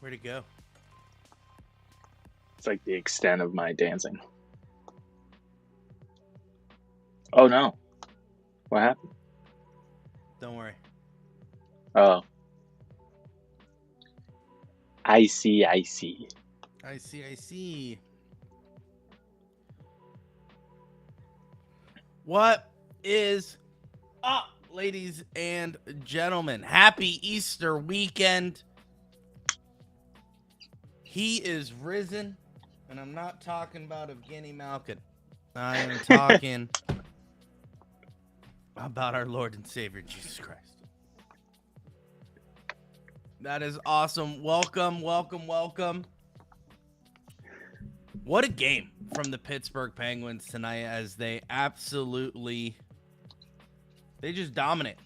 Where'd it go? It's like the extent of my dancing. Oh no. What happened? Don't worry. Oh. I see. I see. What is up, ladies and gentlemen? Happy Easter weekend. He is risen, and I'm not talking about Evgeny Malkin. I am talking about our Lord and Savior, Jesus Christ. That is awesome. Welcome. What a game from the Pittsburgh Penguins tonight as they just dominate.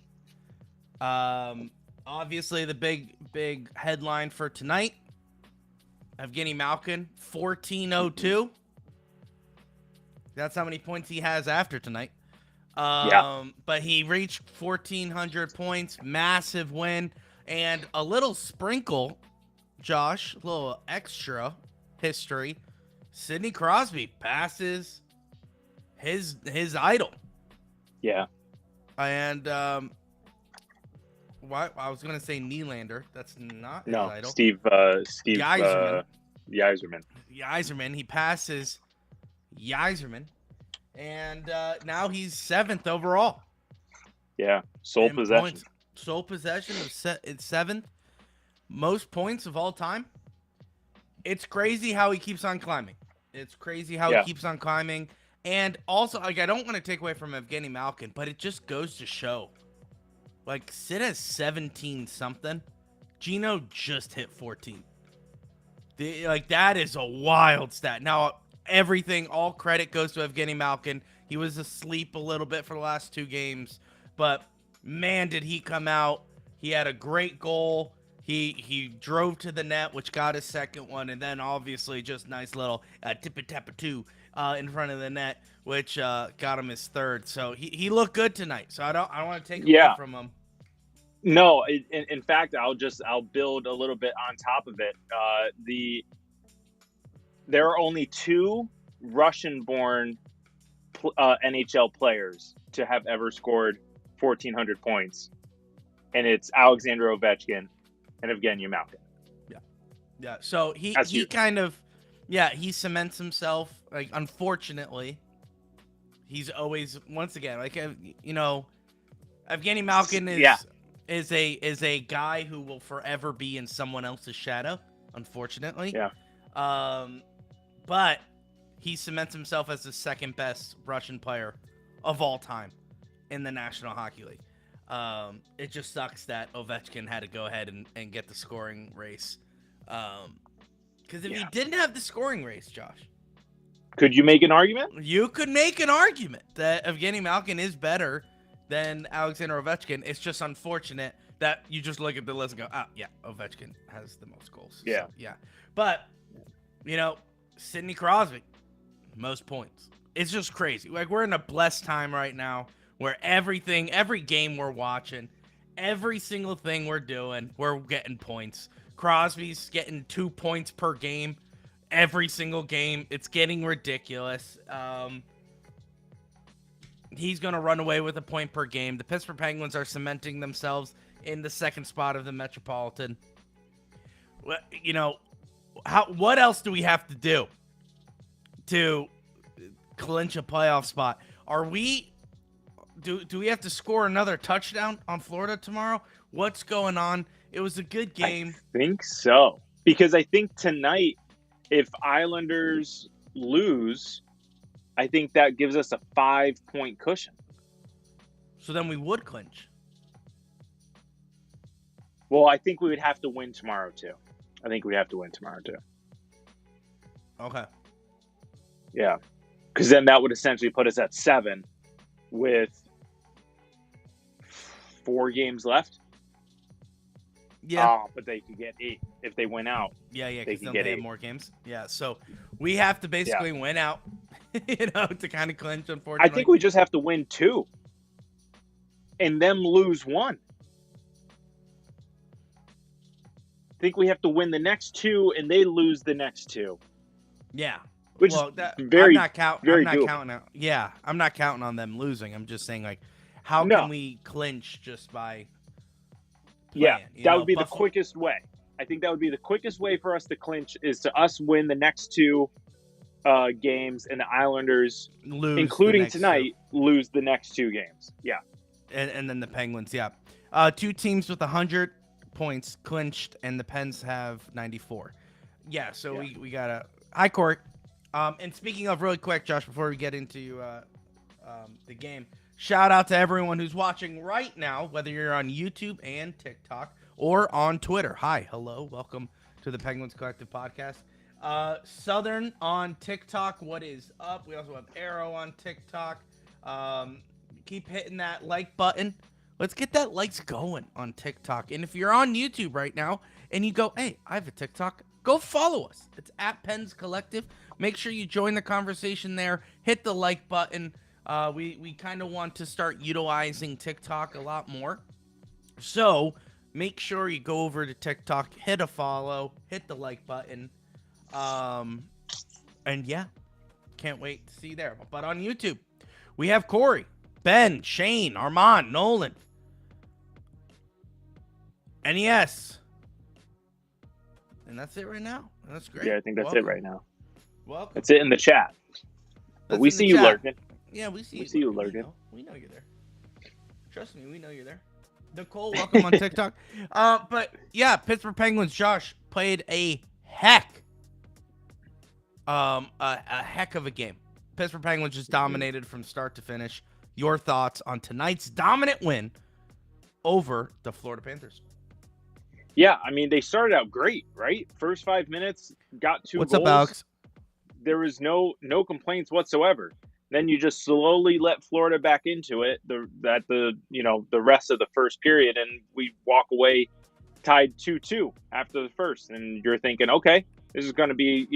Obviously the big headline for tonight, Evgeny Malkin, 1402. That's how many points he has after tonight. But he reached 1,400 points, massive win, and a little sprinkle, Josh, a little extra history. Sidney Crosby passes his idol. Yeah. And what I was gonna say Nylander. That's not his idol. Steve Yzerman. Yzerman. He passes Yzerman, and now he's 7th overall. Yeah, sole possession. Points. Sole possession of 7th, most points of all time. It's crazy how he keeps on climbing. He keeps on climbing. And also, I don't want to take away from Evgeny Malkin, but it just goes to show. Sid has 17-something. Gino just hit 14. That is a wild stat. Now, all credit goes to Evgeny Malkin. He was asleep a little bit for the last 2 games, but man, did he come out. He had a great goal. He drove to the net, which got his second one, and then obviously just nice little tip-a-tap-a-two in front of the net, which got him his third. So he looked good tonight. So I don't want to take away from him. No, in fact, I'll build a little bit on top of it. There are only 2 Russian-born NHL players to have ever scored 1,400 points, and it's Alexander Ovechkin and Evgeny Malkin. Yeah. So he kind of, he cements himself. Unfortunately, he's always, once again, Evgeny Malkin is a guy who will forever be in someone else's shadow. Unfortunately. Yeah. But he cements himself as the second best Russian player of all time in the National Hockey League. It just sucks that Ovechkin had to go ahead and get the scoring race. Because if he didn't have the scoring race, Josh, could you make an argument? You could make an argument that Evgeny Malkin is better than Alexander Ovechkin. It's just unfortunate that you just look at the list and go, Ovechkin has the most goals. Yeah. So, yeah. But, Sidney Crosby, most points. It's just crazy. We're in a blessed time right now where every game we're watching, every single thing we're doing, we're getting points. Crosby's getting 2 points per game every single game. It's getting ridiculous. He's going to run away with a point per game. The Pittsburgh Penguins are cementing themselves in the second spot of the Metropolitan. What else do we have to do to clinch a playoff spot? Do we have to score another touchdown on Florida tomorrow? What's going on? It was a good game. I think so. Because I think tonight, if Islanders lose, I think that gives us a 5-point cushion. So then we would clinch. Well, I think we would have to win tomorrow, too. Okay. Yeah. Because then that would essentially put us at 7 with 4 games left. Yeah. But they could get 8 if they win out. Yeah, because they have more games. Yeah, so we have to basically win out, to kind of clinch, unfortunately. I think we just have to win 2 and them lose 1. think we have to win the next two, and they lose the next two. Yeah. Which well, is that, very, I'm not doable. counting out. Yeah, I'm not counting on them losing. I'm just saying, like, how No. can we clinch just by playing? Yeah, that would be the quickest way. I think that would be the quickest way for us to clinch is to us win the next two games, and the Islanders, including tonight, lose the next two games. Yeah. And then the Penguins, yeah. Two teams with 100 points clinched, and the Pens have 94. Yeah, so we got a high court. And speaking of, really quick, Josh, before we get into the game, shout out to everyone who's watching right now, whether you're on YouTube and TikTok or on Twitter. Hi, hello, welcome to the Penguins Collective Podcast. Southern on TikTok, what is up? We also have Arrow on TikTok. Keep hitting that like button. Let's get that likes going on TikTok. And if you're on YouTube right now and you go, hey, I have a TikTok, go follow us. It's at Pens Collective. Make sure you join the conversation there. Hit the like button. We kind of want to start utilizing TikTok a lot more. So make sure you go over to TikTok, hit a follow, hit the like button. And yeah, can't wait to see you there. But on YouTube, we have Corey, Ben, Shane, Armand, Nolan, NES. And that's it right now. That's great. Yeah, I think that's it right now. Welcome. That's it in the chat. But we see you lurking. Yeah, we see you lurking. We know you're there. Trust me, we know you're there. Nicole, welcome on TikTok. But yeah, Pittsburgh Penguins, Josh, played a heck of a game. Pittsburgh Penguins just dominated from start to finish. Your thoughts on tonight's dominant win over the Florida Panthers? Yeah, I mean, they started out great, right? First 5 minutes, got 2 goals. What's up, Alex? There was no complaints whatsoever. Then you just slowly let Florida back into it the rest of the first period, and we walk away tied 2-2 after the first. And you're thinking, okay, this is going to be,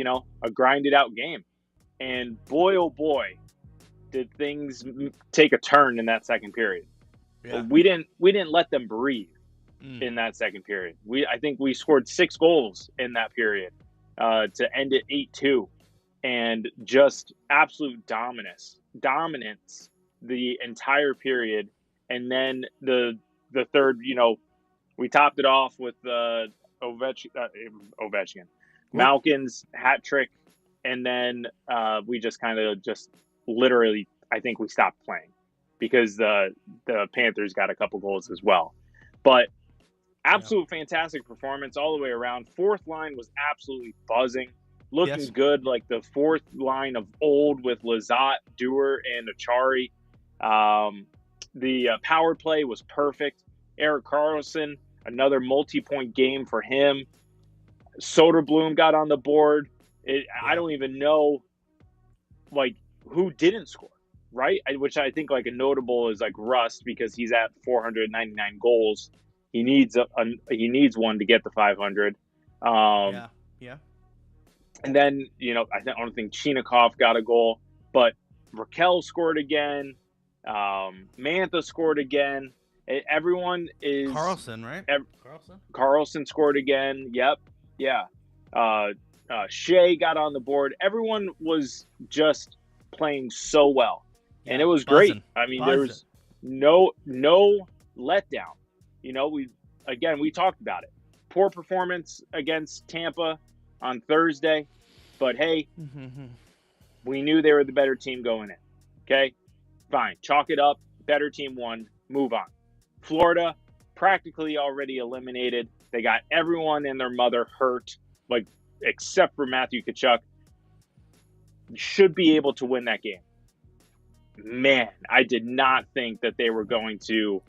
a grinded out game. And boy, oh boy, did things take a turn in that second period. Yeah. We didn't let them breathe in that second period. I think we scored 6 goals in that period to end it 8-2, and just absolute dominance the entire period. And then the third, we topped it off with Ovechkin, Malkin's hat trick, and then we just kind of literally, I think we stopped playing because the Panthers got a couple goals as well. But absolute fantastic performance all the way around. Fourth line was absolutely buzzing, looking good, like the fourth line of old with Lizotte, Dewar, and Achari. The power play was perfect. Erik Karlsson, another multi-point game for him. Soderblom got on the board. I don't even know, who didn't score, right? Which I think, a notable is, Rust, because he's at 499 goals. He needs one to get the 500. Yeah. And then, I don't think Chinakhov got a goal, but Raquel scored again. Mantha scored again. Everyone is Carlson, right? Carlson scored again. Yep. Yeah. Shea got on the board. Everyone was just playing so well, and it was great. I mean, there was no letdown. We talked about it. Poor performance against Tampa on Thursday, but hey, we knew they were the better team going in. Okay, fine. Chalk it up. Better team won. Move on. Florida, practically already eliminated. They got everyone and their mother hurt, except for Matthew Tkachuk. Should be able to win that game. Man, I did not think that they were going to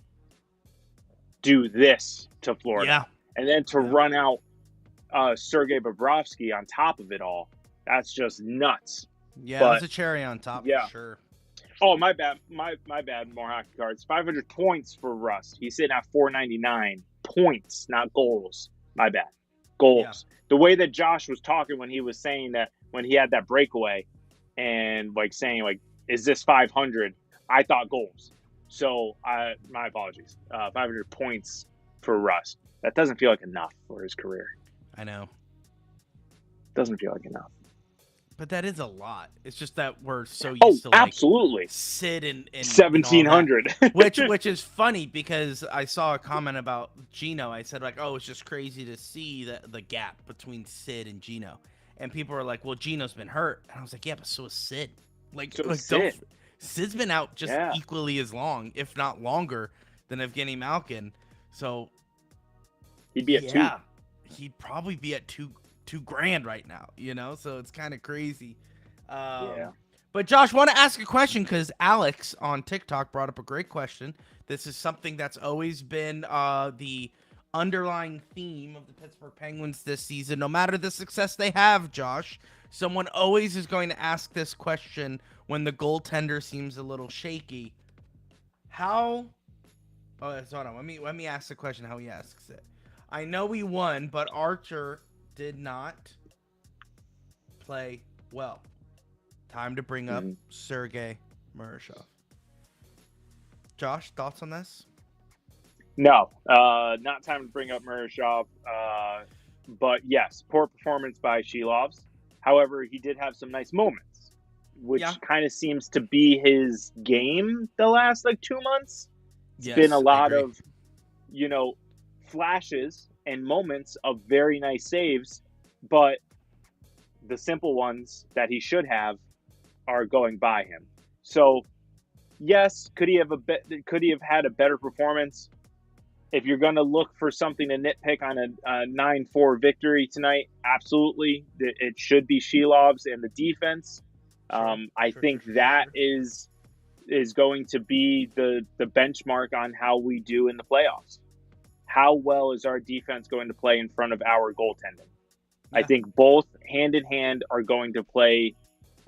do this to Florida. Yeah. And then to run out Sergei Bobrovsky on top of it all, that's just nuts. Yeah, but, it was a cherry on top for sure. Oh, my bad. My bad, more hockey cards. 500 points for Rust. He's sitting at 499 points, not goals. My bad. Goals. Yeah. The way that Josh was talking when he was saying that, when he had that breakaway and saying is this 500? I thought goals. So my apologies. 500 points for Rust. That doesn't feel like enough for his career. I know. Doesn't feel like enough. But that is a lot. It's just that we're so Oh, used to like absolutely. Sid and all that. 1,700. Which is funny because I saw a comment about Gino. I said like, oh, it's just crazy to see the gap between Sid and Gino. And people were like, well, Gino's been hurt. And I was like, yeah, but so is Sid. So Sid. Sid's been out just Yeah. equally as long, if not longer, than Evgeny Malkin. So He'd be at 2. He'd probably be at $2,000 right now, so it's kind of crazy. Yeah. But Josh, want to ask a question because Alex on TikTok brought up a great question. This is something that's always been the underlying theme of the Pittsburgh Penguins this season. No matter the success they have, Josh, someone always is going to ask this question when the goaltender seems a little shaky. Hold on. Let me ask the question how he asks it. I know we won, but Archer did not play well. Time to bring up Sergei Murashov. Josh, thoughts on this? No, not time to bring up Murashov. But yes, poor performance by Shelovs. However, he did have some nice moments, which kind of seems to be his game the last 2 months. It's been a lot of, flashes and moments of very nice saves, but the simple ones that he should have are going by him. So, yes, could he have had a better performance? If you're going to look for something to nitpick on a 9-4 victory tonight, absolutely, it should be Shelovs and the defense. I think that is going to be the benchmark on how we do in the playoffs. How well is our defense going to play in front of our goaltending? Yeah. I think both hand in hand are going to play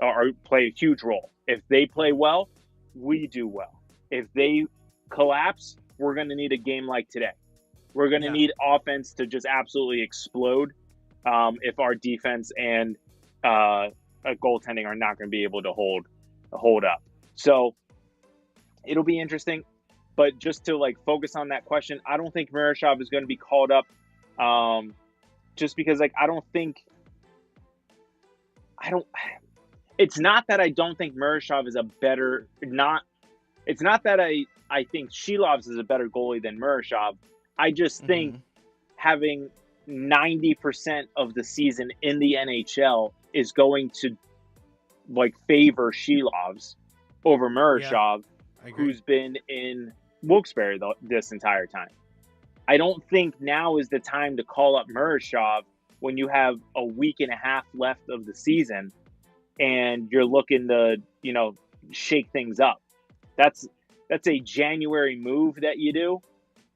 a huge role. If they play well, we do well. If they collapse, we're going to need a game like today. We're going to need offense to just absolutely explode if our defense and goaltending are not going to be able to hold up. So it'll be interesting. But just to focus on that question, I don't think Murashov is going to be called up just because it's not that I don't think Murashov is it's not that I think Shelovs is a better goalie than Murashov. I just think having 90% of the season in the NHL is going to favor Shelovs over Murashov, who's been in Wilkes-Barre this entire time. I don't think now is the time to call up Murashov when you have a week and a half left of the season and you're looking to, shake things up. That's a January move that you do,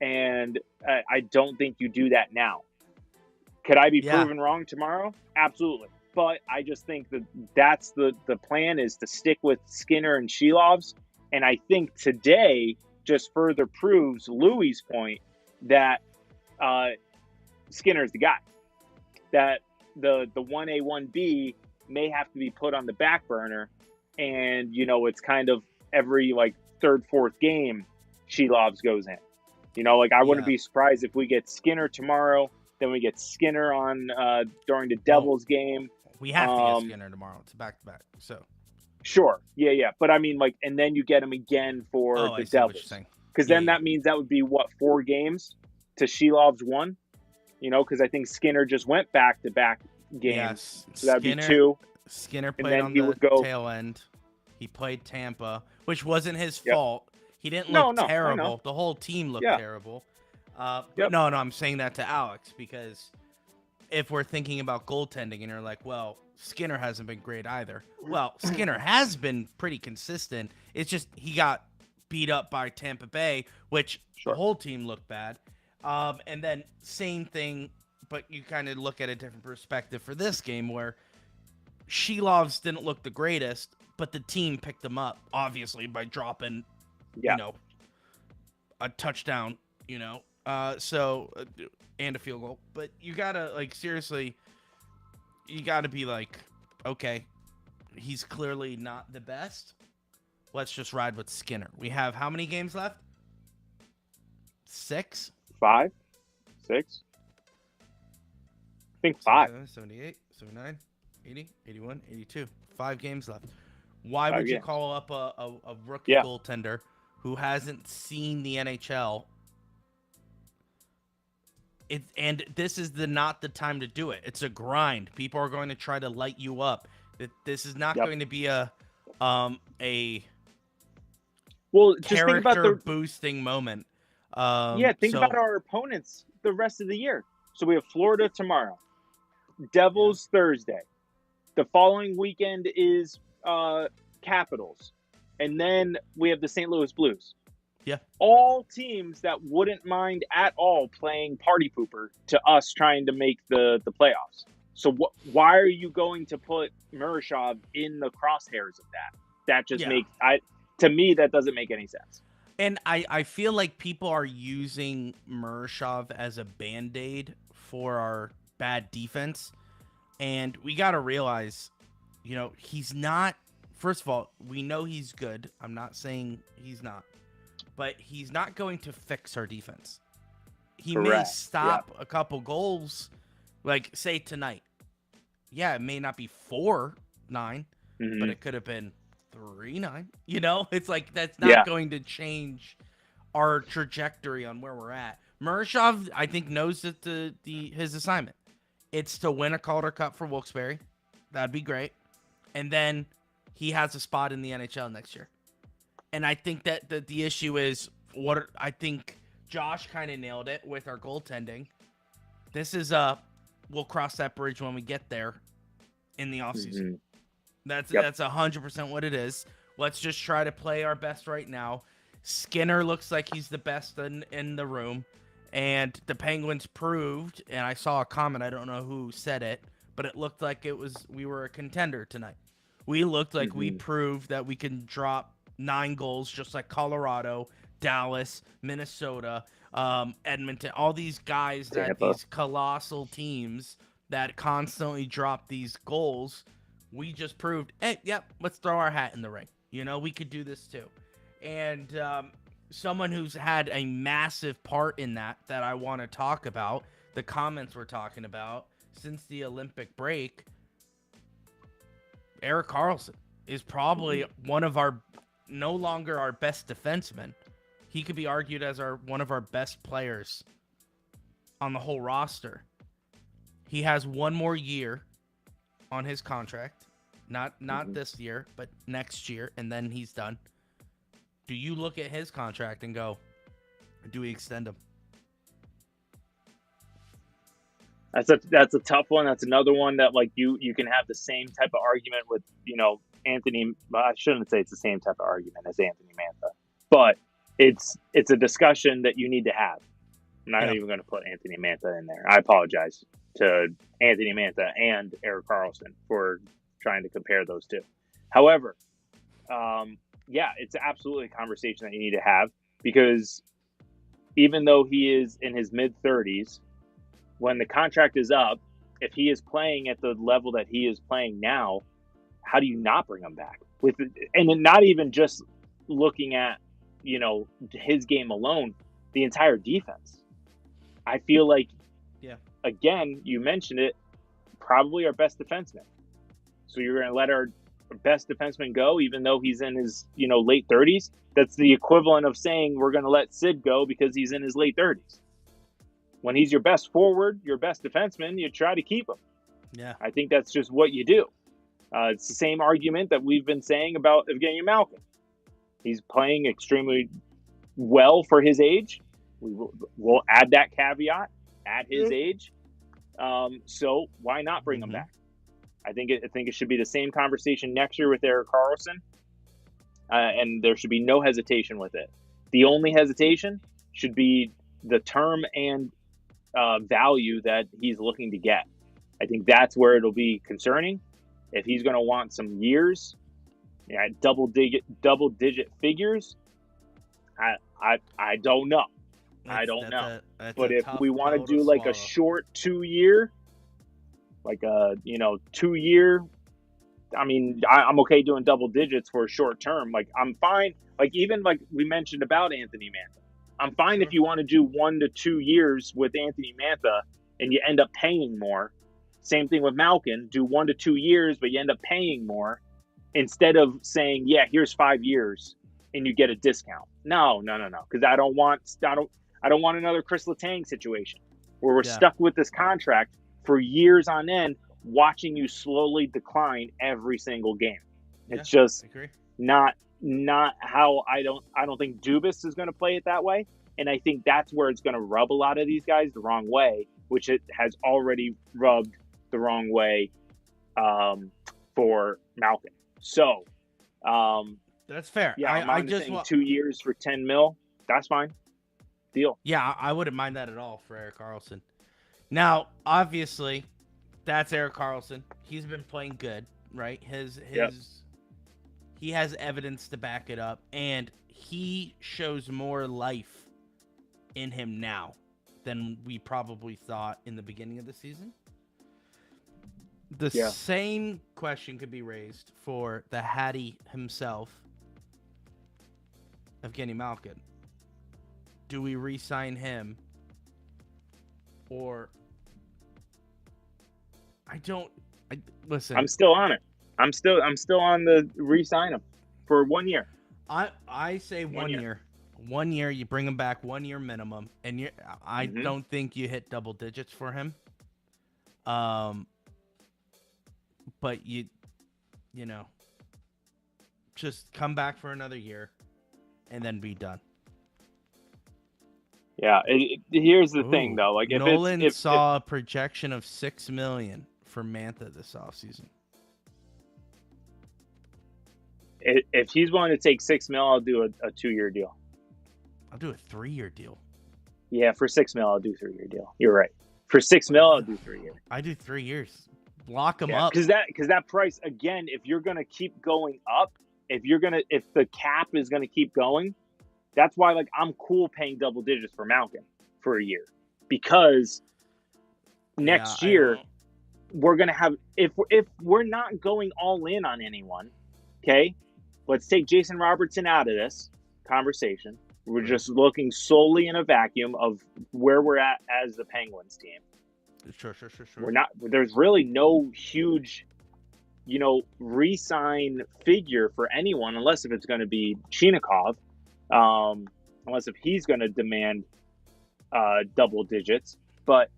and I don't think you do that now. Could I be proven wrong tomorrow? Absolutely. But I just think that's the plan, is to stick with Skinner and Shelovs. And I think today just further proves Louis' point that Skinner's the guy. That the 1A, 1B may have to be put on the back burner. And, it's kind of every third, fourth game, Shelovs goes in. I wouldn't be surprised if we get Skinner tomorrow, then we get Skinner on during the Devils game. We have to get Skinner tomorrow. It's back-to-back, so. Sure. Yeah. But I mean, and then you get him again for the Devils. Because then that means that would be, 4 games to Shelovs 1? Because I think Skinner just went back-to-back games. Yes. So that would be 2. Skinner played on the tail end. He played Tampa, which wasn't his fault. He didn't look terrible. The whole team looked terrible. No, I'm saying that to Alex because if we're thinking about goaltending and you're like, well, Skinner hasn't been great either. Well, Skinner has been pretty consistent. It's just he got beat up by Tampa Bay, which the whole team looked bad. And then same thing, but you kind of look at a different perspective for this game where Shelovs didn't look the greatest, but the team picked them up, obviously, by dropping, a touchdown, and a field goal. But you gotta, seriously, you gotta be okay, he's clearly not the best. Let's just ride with Skinner. We have how many games left? 6? 5? 6? I think 5. 78, 79, 80, 81, 82. 5 games left. Why 5 would you games. call up a rookie Yeah. goaltender who hasn't seen the NHL? And this is not the time to do it. It's a grind. People are going to try to light you up. This is not going to be a Well, just think about character boosting moment. Think about our opponents the rest of the year. So we have Florida tomorrow, Devils Thursday. The following weekend is Capitals, and then we have the St. Louis Blues. Yeah. All teams that wouldn't mind at all playing party pooper to us trying to make the playoffs. So why are you going to put Murashov in the crosshairs of that? That just makes to me that doesn't make any sense. And I feel like people are using Murashov as a band-aid for our bad defense. And we got to realize, he's not. First of all, we know he's good. I'm not saying he's not. But he's not going to fix our defense. He may stop a couple goals, like, say, tonight. Yeah, it may not be 4-9, but it could have been 3-9. It's like that's not going to change our trajectory on where we're at. Murashov, I think, knows that his assignment. It's to win a Calder Cup for Wilkes-Barre. That'd be great. And then he has a spot in the NHL next year. And I think that the issue is I think Josh kind of nailed it with our goaltending. This is we'll cross that bridge when we get there in the offseason. That's 100% what it is. Let's just try to play our best right now. Skinner looks like he's the best in the room. And the Penguins proved, and I saw a comment, I don't know who said it, but it looked like we were a contender tonight. We looked like we proved that we can drop 9 goals, just like Colorado, Dallas, Minnesota, Edmonton, all these guys these colossal teams that constantly drop these goals. We just proved, hey, let's throw our hat in the ring. We could do this too. And someone who's had a massive part in that I want to talk about, the comments we're talking about since the Olympic break, Erik Karlsson is probably one of our no longer our best defenseman. He could be argued as one of our best players on the whole roster. He has one more year on his contract. Not this year, but next year, and then he's done. Do you look at his contract and go, do we extend him? That's a tough one. That's another one that you can have the same type of argument with, Anthony. I shouldn't say it's the same type of argument as Anthony Mantha, but it's a discussion that you need to have. I'm not even going to put Anthony Mantha in there. I apologize to Anthony Mantha and Erik Karlsson for trying to compare those two. However, it's absolutely a conversation that you need to have, because even though he is in his mid-30s, when the contract is up, if he is playing at the level that he is playing now, how do you not bring him back? And not even just looking at, his game alone, the entire defense. I feel like, again, you mentioned it, probably our best defenseman. So you're going to let our best defenseman go, even though he's in his, late 30s? That's the equivalent of saying we're going to let Sid go because he's in his late 30s. When he's your best forward, your best defenseman, you try to keep him. Yeah. I think that's just what you do. It's the same argument that we've been saying about Evgeny Malkin. He's playing extremely well for his age. We'll add that caveat at his age. So why not bring him back? I think it should be the same conversation next year with Erik Karlsson, and there should be no hesitation with it. The only hesitation should be the term and value that he's looking to get. I think that's where it'll be concerning. If he's going to want some years, double digit figures, I don't know. I don't know. But if we want to do like a short 2-year, like a 2-year, I mean, I'm okay doing double digits for a short term. Like, I'm fine. Like, even like we mentioned about Anthony Mantha, I'm fine if you want to do 1 to 2 years with Anthony Mantha and you end up paying more. Same thing with Malkin. Do 1 to 2 years, but you end up paying more instead of saying, yeah, here's 5 years and you get a discount. No. Because I don't want another Chris Letang situation where we're stuck with this contract for years on end, watching you slowly decline every single game. It's just not how I don't think Dubas is going to play it that way. And I think that's where it's going to rub a lot of these guys the wrong way, which it has already rubbed the wrong way for Malkin. So that's fair. Yeah, I just think 2 years for $10 million. That's fine. Deal. Yeah, I wouldn't mind that at all for Erik Karlsson. Now, obviously, that's Erik Karlsson. He's been playing good, right? He has evidence to back it up, and he shows more life in him now than we probably thought in the beginning of the season. The same question could be raised for the Hattie himself, Evgeny Malkin. Do we re-sign him? Or listen. I'm still on it. I'm still on the re-sign him for 1 year. I say 1 year. 1 year, you bring him back 1 year minimum, and I don't think you hit double digits for him. But you just come back for another year, and then be done. Yeah, here's the thing though. Like, Nolan saw a projection of $6 million for Mantha this offseason. If he's willing to take $6 million, I'll do a 2-year deal. I'll do a 3-year deal. Yeah, for $6 million, I'll do a 3-year deal. You're right. For $6 million, I'll do 3 years. I do 3 years. Lock him up. Because that price, again, if you're gonna keep going up, if the cap is gonna keep going, that's why, like, I'm cool paying double digits for Malkin for a year, because next year we're gonna have, if we're not going all in on anyone, okay, let's take Jason Robertson out of this conversation. We're just looking solely in a vacuum of where we're at as the Penguins team. Sure. We're not. There's really no huge, re-sign figure for anyone, unless if it's going to be Chinikov, unless if he's going to demand double digits. But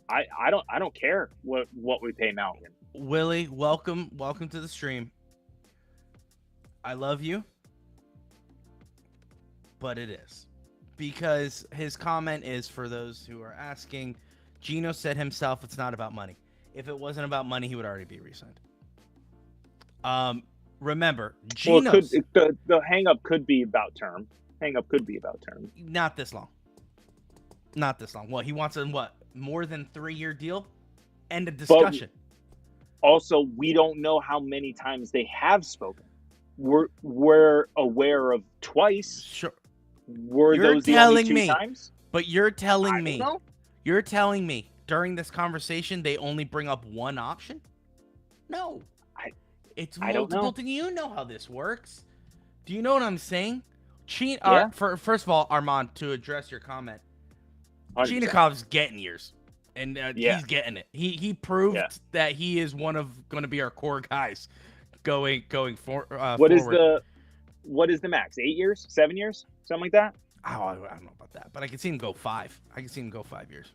I don't care what we pay Malkin. Willie, welcome to the stream. I love you, but it is because his comment is, for those who are asking, Gino said himself it's not about money. If it wasn't about money, he would already be re-signed. Remember, Gino's... the hang-up could be about term. Not this long. What, he wants a more than 3-year deal? End of discussion. But also, we don't know how many times they have spoken. We're aware of twice. Sure. Were those the only 2 times? But you're telling I me... don't know. You're telling me during this conversation they only bring up one option? No. It's multiple things. You know how this works. Do you know what I'm saying? First of all, Armand, to address your comment, 100%. Chinikov's getting years, and he's getting it. He proved that he is one of going to be our core guys going forward. What is the max? 8 years? 7 years? Something like that? Oh, I don't know about that, but I can see him go 5. I can see him go 5 years.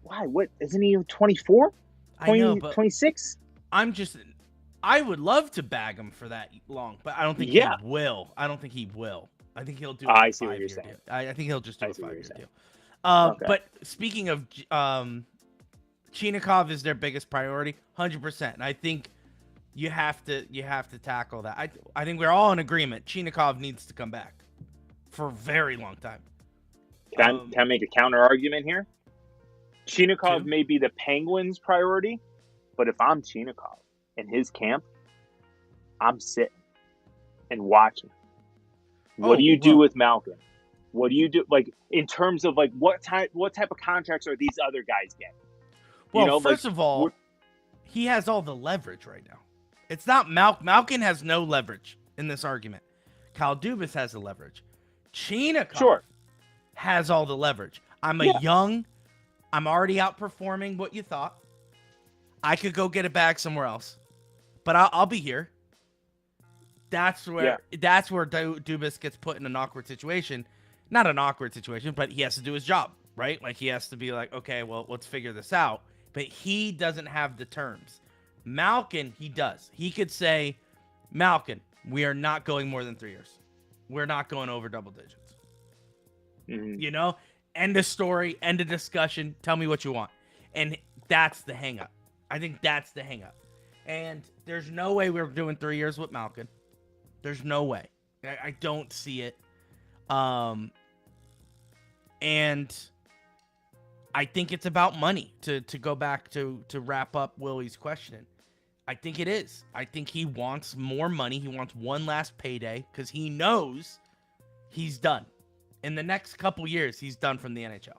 Why? What? Isn't he 24? I know, but 26? I would love to bag him for that long, but I don't think he will. I think he'll do I see what you're saying. Deal. I think he'll just do a 5-year deal. Okay. But speaking of Chinikov is their biggest priority, 100%. And I think you have to tackle that. I think we're all in agreement. Chinikov needs to come back for a very long time. Can I make a counter argument here? Chinikov may be the Penguins' priority, but if I'm Chinikov in his camp, I'm sitting and watching. What do you do with Malkin? What do you do, like, in terms of, like, what type of contracts are these other guys getting? Well, first of all, he has all the leverage right now. It's not Malkin has no leverage in this argument. Kyle Dubas has the leverage. Chinikov has all the leverage. I'm already outperforming what you thought. I could go get a bag somewhere else, but I'll be here. That's where Dubas gets put in an awkward situation. Not an awkward situation, but he has to do his job, right? Like, he has to be like, okay, well, let's figure this out. But he doesn't have the terms. Malkin, he does. He could say, Malkin, we are not going more than 3 years. We're not going over double digits. Mm-hmm. You know? End of story, end of discussion. Tell me what you want. And that's the hang-up. I think that's the hang-up. And there's no way we're doing 3 years with Malkin. There's no way. I don't see it. And I think it's about money, to go back to wrap up Willie's question. I think it is. I think he wants more money. He wants one last payday because he knows he's done. In the next couple years, he's done from the NHL.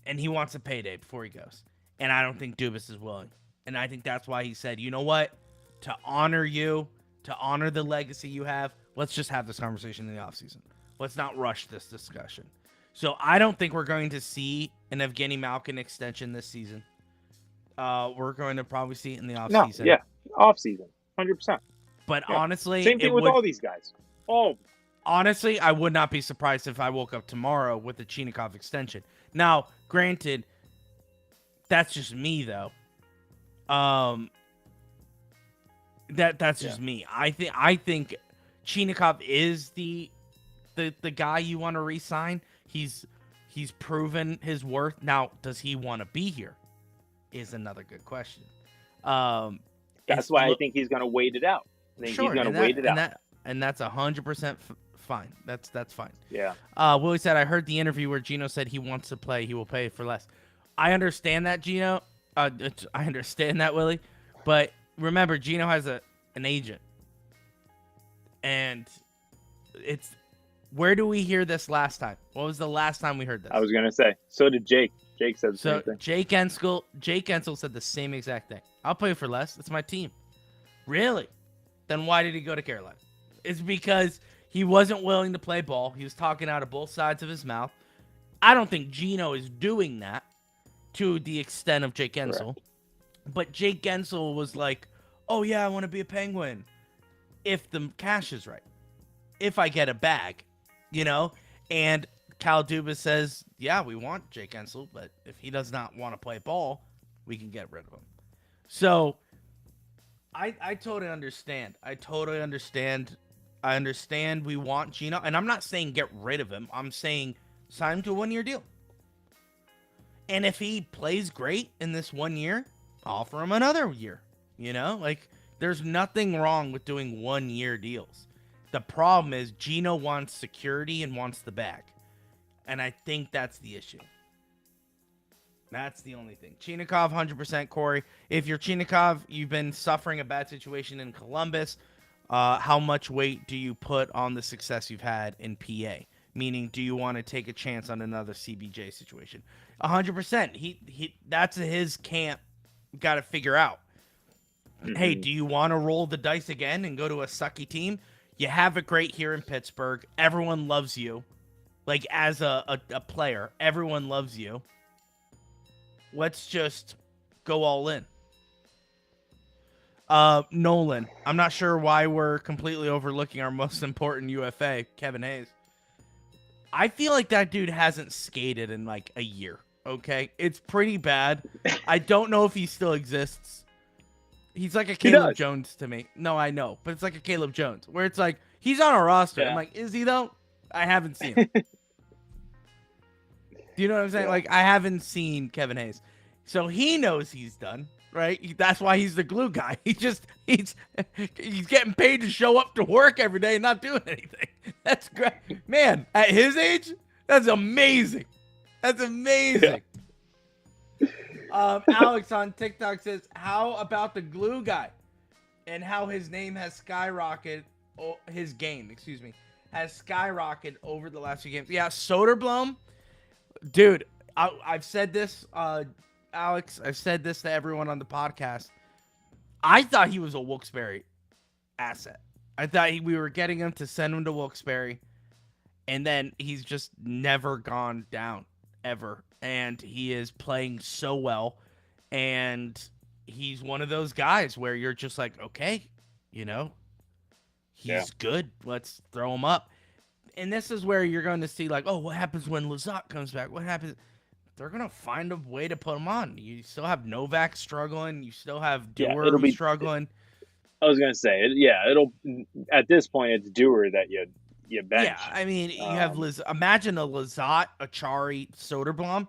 And he wants a payday before he goes. And I don't think Dubas is willing. And I think that's why he said, you know what? To honor you, to honor the legacy you have, let's just have this conversation in the offseason. Let's not rush this discussion. So I don't think we're going to see an Evgeny Malkin extension this season. We're going to probably see it in the offseason. No, yeah, offseason, 100%. But honestly, same thing with all these guys. Honestly, I would not be surprised if I woke up tomorrow with a Chinakhov extension. Now, granted, that's just me though. That's just me. I think Chinakhov is the guy you want to re-sign. He's proven his worth. Now, does he want to be here? Is another good question. That's why I think he's going to wait it out. I think he's going to wait it out. And that's 100% fine. That's fine. Yeah. Willie said, I heard the interview where Gino said he wants to play. He will pay for less. I understand that, Gino. I understand that, Willie. But remember, Gino has an agent. And it's... Where do we hear this last time? What was the last time we heard this? I was going to say. So did Jake. Jake said the same thing. Jake Ensel said the same exact thing. I'll play for less. It's my team. Really? Then why did he go to Carolina? It's because he wasn't willing to play ball. He was talking out of both sides of his mouth. I don't think Gino is doing that to the extent of Jake Ensel. Correct. But Jake Ensel was like, oh, yeah, I want to be a Penguin if the cash is right. If I get a bag, you know? And Cal Dubas says, yeah, we want Jake Ensel, but if he does not want to play ball, we can get rid of him. So I totally understand. I understand we want Gino, and I'm not saying get rid of him. I'm saying sign him to a 1-year deal. And if he plays great in this 1 year, offer him another year. You know, like, there's nothing wrong with doing 1-year deals. The problem is Gino wants security and wants the bag. And I think that's the issue. That's the only thing. Chinakhov, 100%, Corey. If you're Chinakhov, you've been suffering a bad situation in Columbus. How much weight do you put on the success you've had in PA? Meaning, do you want to take a chance on another CBJ situation? 100%. He that's his camp. Got to figure out. Mm-hmm. Hey, do you want to roll the dice again and go to a sucky team? You have it great here in Pittsburgh. Everyone loves you. Like, as a player, everyone loves you. Let's just go all in. Nolan, I'm not sure why we're completely overlooking our most important UFA, Kevin Hayes. I feel like that dude hasn't skated in like a year, okay? It's pretty bad. I don't know if he still exists. He's like a Caleb Jones to me. No, I know, but it's like a Caleb Jones, where it's like, he's on a roster. Yeah. I'm like, is he though? I haven't seen him. Do you know what I'm saying? Yeah. Like, I haven't seen Kevin Hayes. So he knows he's done, right? That's why he's the glue guy. He's getting paid to show up to work every day and not doing anything. That's great. Man, at his age, that's amazing. That's amazing. Yeah. Alex on TikTok says, how about the glue guy and how his name has skyrocketed, his game, has skyrocketed over the last few games. Yeah, Soderblom, dude, I've said this, Alex, I've said this to everyone on the podcast. I thought he was a Wilkes-Barre asset. I thought we were getting him to send him to Wilkes-Barre, and then he's just never gone down, ever. And he is playing so well. And he's one of those guys where you're just like, okay, you know, he's good. Let's throw him up. And this is where you're going to see, like, oh, what happens when Lizotte comes back? What happens? They're going to find a way to put him on. You still have Novak struggling. You still have Dewar it'll be struggling. I was gonna say, it'll at this point it's Dewar that you bench. Yeah, I mean, you have imagine a Lizotte, Achari, Soderblom.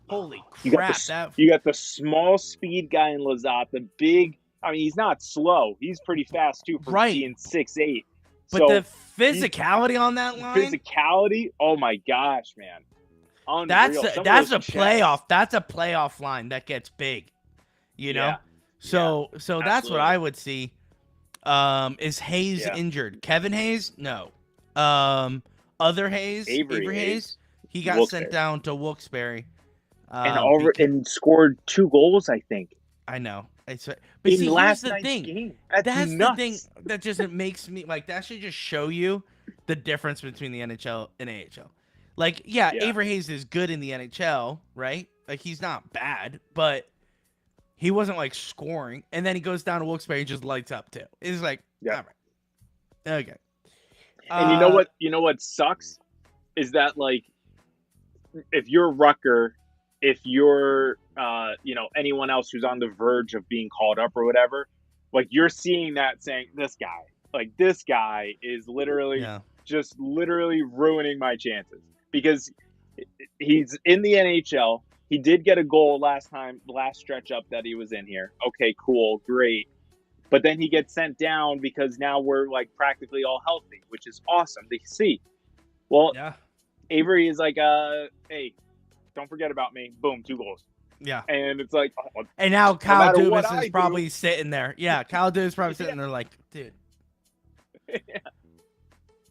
Holy crap! You got the small speed guy in Lizotte, the big. I mean, he's not slow. He's pretty fast too for being 6'8". But so the physicality on that line, physicality. Oh my gosh, man! Unreal. That's a playoff. That's a playoff line that gets big. You know, so that's what I would see. Is Hayes injured? Kevin Hayes? No. Other Hayes, Avery Hayes. He got sent down to Wilkes-Barre. And scored 2 goals, I think. I know. But see, here's the thing. Game. That's nuts. The thing that just makes me like that should just show you the difference between the NHL and AHL. Like, Avery Hayes is good in the NHL, right? Like, he's not bad, but he wasn't like scoring. And then he goes down to Wilkes-Barre and just lights up too. It's like, all right, okay. And you know what sucks is that, like, if you're Rucker, if you're anyone else who's on the verge of being called up or whatever, like, you're seeing that saying, this guy is literally just literally ruining my chances, because he's in the NHL. He did get a goal last stretch up that he was in here. Okay, cool, great. But then he gets sent down because now we're like practically all healthy, which is awesome to see. Well, Avery is like, hey, don't forget about me. Boom, 2 goals. Yeah. And it's like, and now Kyle Dubas is probably sitting there. Yeah, Kyle Dubas is probably sitting there like, dude.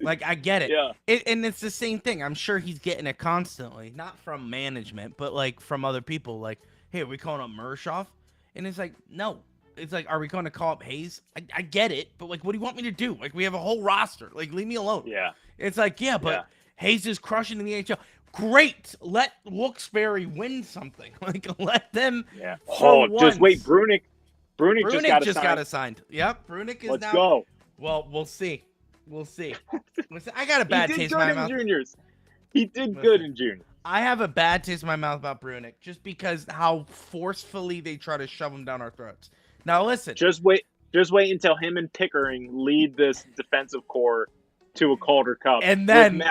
Like, I get it. Yeah. And it's the same thing. I'm sure he's getting it constantly, not from management, but like from other people. Like, hey, are we calling up Mershoff? And it's like, no. It's like, are we going to call up Hayes? I get it, but like, what do you want me to do? Like, we have a whole roster. Like, leave me alone. Yeah. It's like, but Hayes is crushing in the NHL. Great. Let Wilkes-Barre win something. Like, let them. Yeah. Just wait. Brunick just got signed. Yep. Brunick is Let's go. Well, we'll see. I got a bad taste in my mouth. Juniors. He did good in juniors. I have a bad taste in my mouth about Brunick just because how forcefully they try to shove him down our throats. Now listen. Just wait until him and Pickering lead this defensive core to a Calder Cup. And then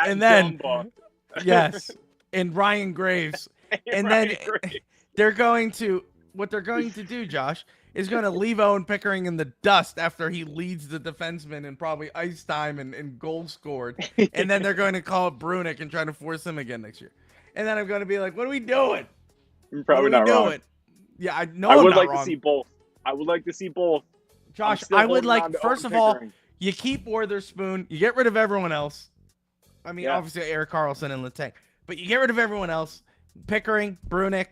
yes. And Ryan Graves. And then they're going to do, Josh, is going to leave Owen Pickering in the dust after he leads the defenseman in probably ice time and goals scored. And then they're going to call up Brunick and try to force him again next year. And then I'm going to be like, what are we doing? You're probably not wrong. Yeah, I know. I would like to see both. Josh, I would like, first of all, you keep Witherspoon. You get rid of everyone else. I mean, obviously Eric Carlson and Letang. But you get rid of everyone else. Pickering, Brunick,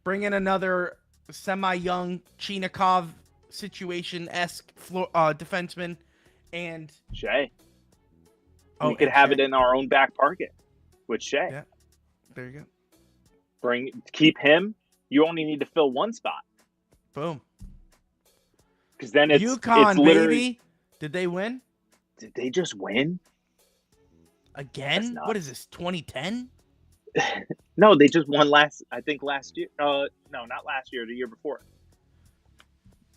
bring in another semi-young Chinikov situation-esque defenseman, and Shea. We could have it in our own back pocket with Shea. Yeah, there you go. Keep him. You only need to fill one spot. Boom. Because then it's literally. Baby. Did they win? Did they just win? Again? What is this, 2010? No, they just won last year. No, not last year, the year before.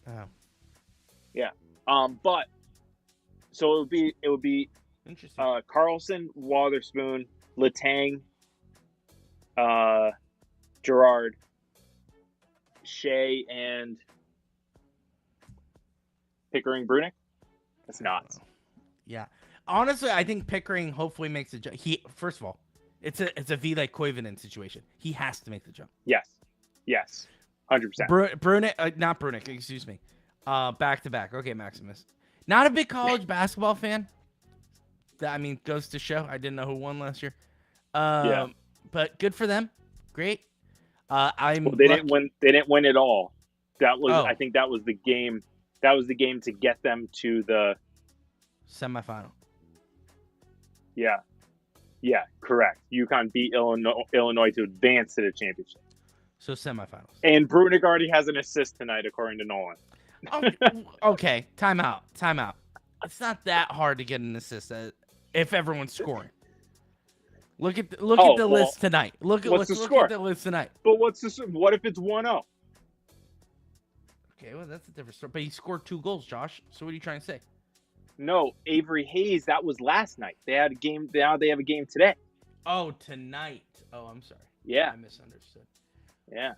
Oh. Yeah. But so it would be interesting. Carlson, Witherspoon, Letang, Gerard, Shea, and Pickering, Brunick. That's nuts. Yeah. Honestly, I think Pickering hopefully makes the jump. First of all, it's a Ville Koivunen situation. He has to make the jump. Yes, 100%. Brunick, not Brunick. Excuse me. Back to back. Okay, Maximus. Not a big college basketball fan. That, I mean, goes to show. I didn't know who won last year. But good for them. Great. They didn't win. They didn't win at all. That was. I think that was the game. That was the game to get them to the semifinal. Yeah, correct. UConn beat Illinois to advance to the championship. So semifinals. And Brunick already has an assist tonight, according to Nolan. Oh, okay, timeout. It's not that hard to get an assist if everyone's scoring. Look at the list tonight. Look at the list tonight. But what if it's 1-0? Okay, well that's a different story. But he scored 2 goals, Josh. So what are you trying to say? No, Avery Hayes. That was last night. They had a game. Now they have a game today. Oh, tonight. Oh, I'm sorry. Yeah, I misunderstood. Yeah.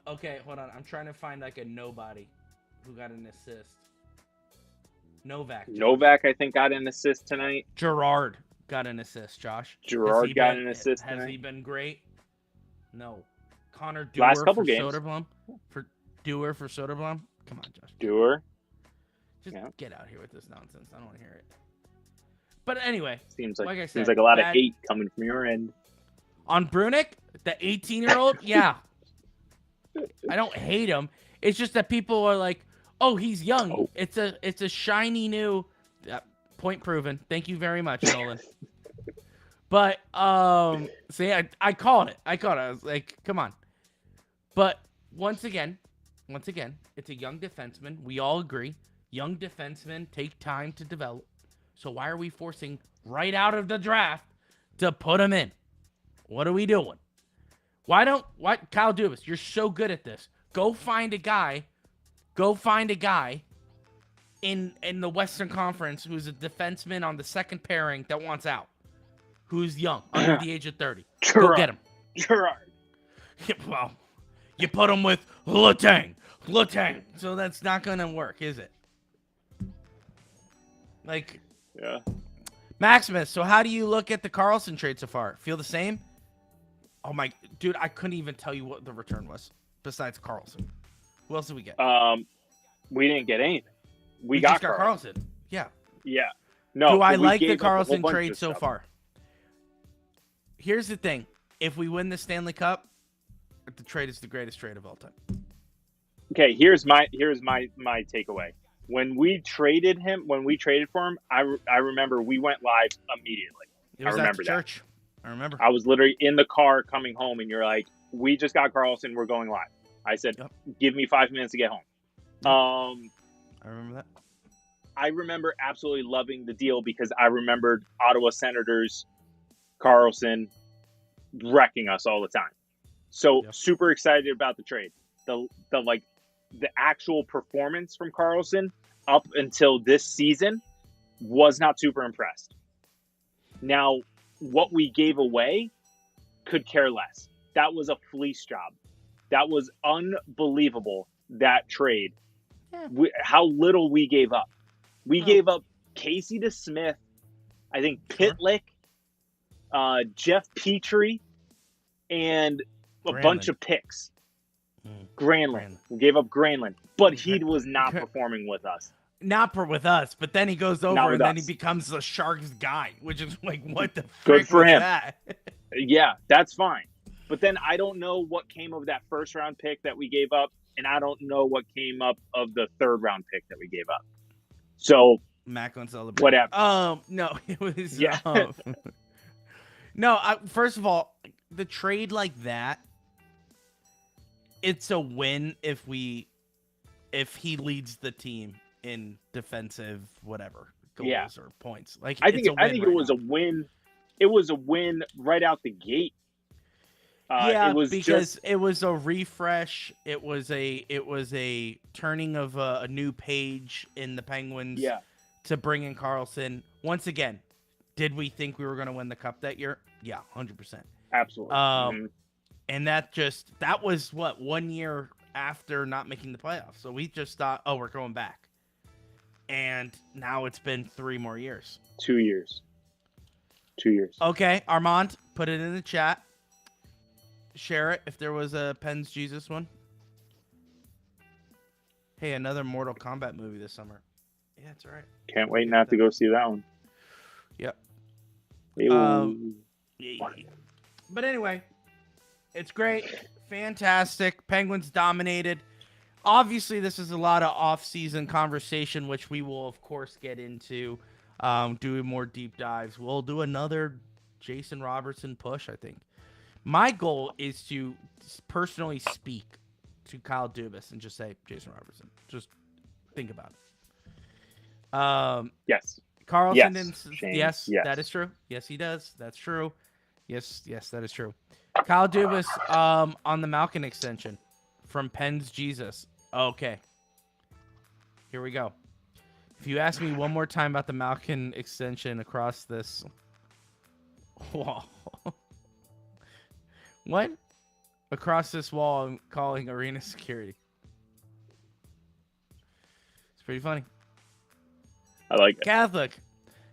Okay, hold on. I'm trying to find like a nobody who got an assist. Novak, I think, got an assist tonight. Gerard got an assist, Josh. Gerard got an assist tonight. Has he been great? No. Connor Dewar Last couple for games. Soderblom? For Soderblom? Come on, Josh. Dewar. Just get out here with this nonsense. I don't want to hear it. But anyway, seems like I said, seems like a lot of hate coming from your end. On Brunick, the 18-year-old, yeah. I don't hate him. It's just that people are like, "Oh, he's young. Oh. It's a shiny new point proven." Thank you very much, Nolan. But so yeah, I called it. I was like, "Come on." But once again, it's a young defenseman. We all agree. Young defensemen take time to develop. So why are we forcing right out of the draft to put him in? What are we doing? Kyle Dubas, you're so good at this. Go find a guy in the Western Conference who's a defenseman on the second pairing that wants out. Who's young, under the age of 30. Go get him. Gerard. Well, you put him with Letang. So that's not going to work, is it? Like, yeah. Maximus, so how do you look at the Carlson trade so far? Feel the same? Oh my, dude, I couldn't even tell you what the return was besides Carlson. Who else did we get? We didn't get anything. We just got Carlson. Yeah. Yeah. No. Do I like the Carlson trade so far? Here's the thing. If we win the Stanley Cup, the trade is the greatest trade of all time. Okay, here's my takeaway. When we traded for him, I remember we went live immediately. It was at the church. I remember. I was literally in the car coming home, and you're like, "We just got Carlson. We're going live." I said, yep. "Give me 5 minutes to get home." Yep. I remember that. I remember absolutely loving the deal because I remembered Ottawa Senators, Carlson, wrecking us all the time. So super excited about the trade. The actual performance from Carlson up until this season was not super impressed. Now, what we gave away could care less. That was a fleece job. That was unbelievable, that trade. Yeah. How little we gave up. We gave up Casey DeSmith, I think Pitlick, Jeff Petrie, and a bunch of picks. Granlund. We gave up Granlund, but he was not performing with us. With us, but then he goes over and then he becomes the Sharks guy, which is like, what the frick Good for was him. That? Yeah, that's fine. But then I don't know what came of that first round pick that we gave up, and I don't know what came up of the third round pick that we gave up. So Macklin celebrated. Whatever. No, it was yeah. First of all, the trade like that, it's a win if he leads the team in defensive whatever goals or points. Like I think it was a win. It was a win right out the gate. It was a refresh. It was a turning of a new page in the Penguins. Yeah. To bring in Carlson once again. Did we think we were going to win the cup that year? Yeah, 100%. Absolutely. And that was what, 1 year after not making the playoffs. So we just thought, oh, we're going back. And now it's been 3 more years. 2 years. 2 years. Okay, Armand, put it in the chat. Share it if there was a Penn's Jesus one. Hey, another Mortal Kombat movie this summer. Yeah, that's all right. Can't wait not to go see that one. Yep. Yeah. But anyway, it's great. Fantastic. Penguins dominated. Obviously, this is a lot of off-season conversation, which we will, of course, get into, doing more deep dives. We'll do another Jason Robertson push, I think. My goal is to personally speak to Kyle Dubas and just say Jason Robertson. Just think about it. Yes. Carlson Yes, didn't. Shane. Yes, Yes. that is true. Yes, he does. That's true. Yes, that is true. Kyle Dubas on the Malkin extension from Penn's Jesus. Okay. Here we go. If you ask me one more time about the Malkin extension across this wall. What? Across this wall, I'm calling arena security. It's pretty funny. I like it. Catholic.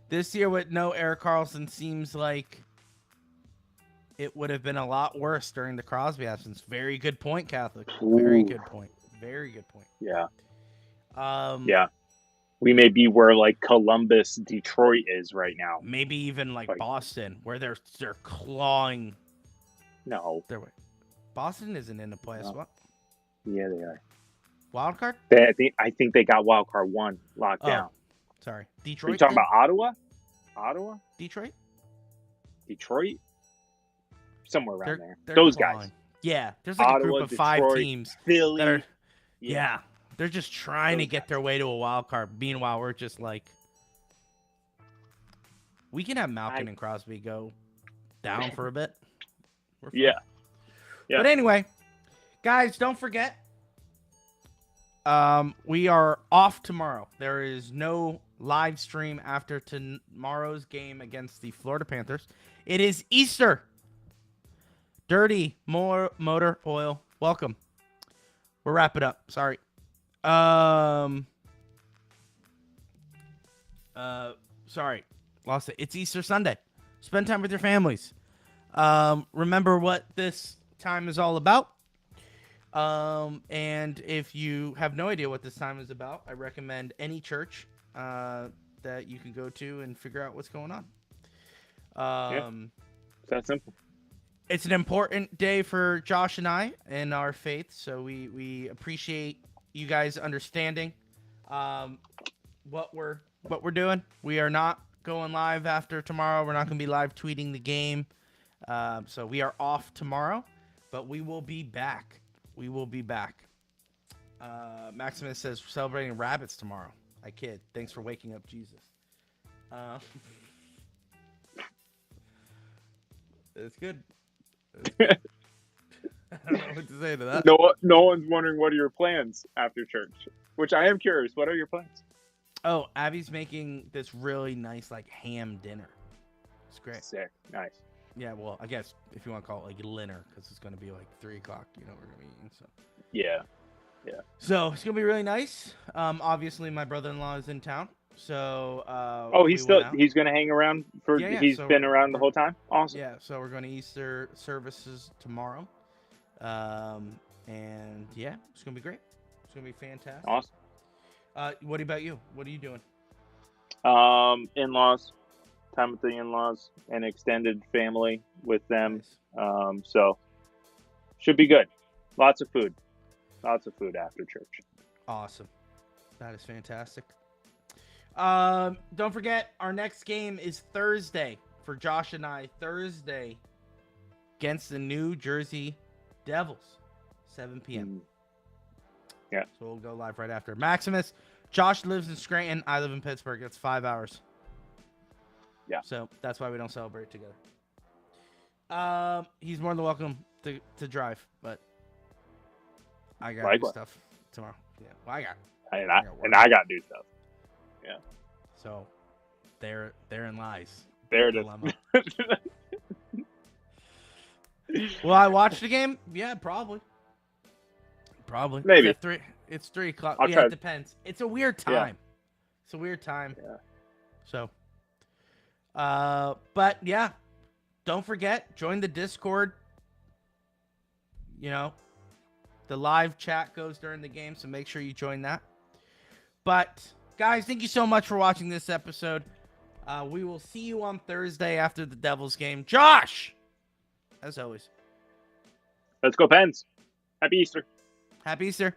This year with no Eric Carlson seems like it would have been a lot worse during the Crosby absence. Very good point, Catholic. Very Ooh. good point. Very good point. Yeah. Yeah. We may be where like Columbus, Detroit is right now. Maybe even like Boston, where they're clawing their way. Boston isn't in the playoffs. No. Yeah, they are. Wild card? I think they got wild card 1 locked down. Sorry. Are you Detroit? talking about Ottawa? Detroit? Somewhere around there. Those clawing. guys. Yeah. There's like Ottawa, a group of Detroit, 5 teams. Philly. That are, yeah. They're just trying Those to get guys. their way to a wild card. Meanwhile, we're just like, we can have Malkin and Crosby go down for a bit. We're fine. Yeah. But anyway, guys, don't forget, we are off tomorrow. There is no live stream after tomorrow's game against the Florida Panthers. It is Easter. Dirty Motor Oil. Welcome. We're wrapping up. Sorry. Sorry. Lost it. It's Easter Sunday. Spend time with your families. Remember what this time is all about. And if you have no idea what this time is about, I recommend any church that you can go to and figure out what's going on. It's that simple. It's an important day for Josh and I in our faith, so we appreciate you guys understanding what we're doing. We are not going live after tomorrow. We're not going to be live tweeting the game. So we are off tomorrow, but we will be back. Maximus says we're celebrating rabbits tomorrow. I kid. Thanks for waking up, Jesus. It's good. I don't know what to say to that. No one's wondering what are your plans after church, which I am curious. What are your plans? Oh, Abby's making this really nice like ham dinner. It's great. Sick. Nice. Yeah, well, I guess if you want to call it like dinner, because it's going to be like 3 o'clock. You know, we're going to be eating. So. Yeah. So it's going to be really nice. Obviously, my brother-in-law is in town. So. He's going to hang around for. Yeah, he's been around the whole time. Awesome. Yeah, so we're going to Easter services tomorrow, and yeah, it's going to be great. It's going to be fantastic. Awesome. What about you? What are you doing? In-laws, time with the in-laws, and extended family with them. Nice. So should be good. Lots of food after church. Awesome. That is fantastic. Don't forget, our next game is Thursday for Josh and I. Thursday against the New Jersey Devils, 7 p.m. Yeah. So we'll go live right after. Maximus, Josh lives in Scranton. I live in Pittsburgh. It's 5 hours. Yeah. So that's why we don't celebrate together. He's more than welcome to drive, but I got to do stuff tomorrow. Yeah. Well, I got to do stuff. Yeah. So therein lies. There it is. Will I watch the game? Yeah, probably. Maybe. It's 3 o'clock. It depends. It's a weird time. Yeah. It's a weird time. Yeah. So, but yeah, don't forget, join the Discord. You know, the live chat goes during the game, so make sure you join that. But guys, thank you so much for watching this episode. We will see you on Thursday after the Devils game. Josh, as always. Let's go, Pens. Happy Easter. Happy Easter.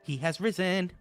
He has risen.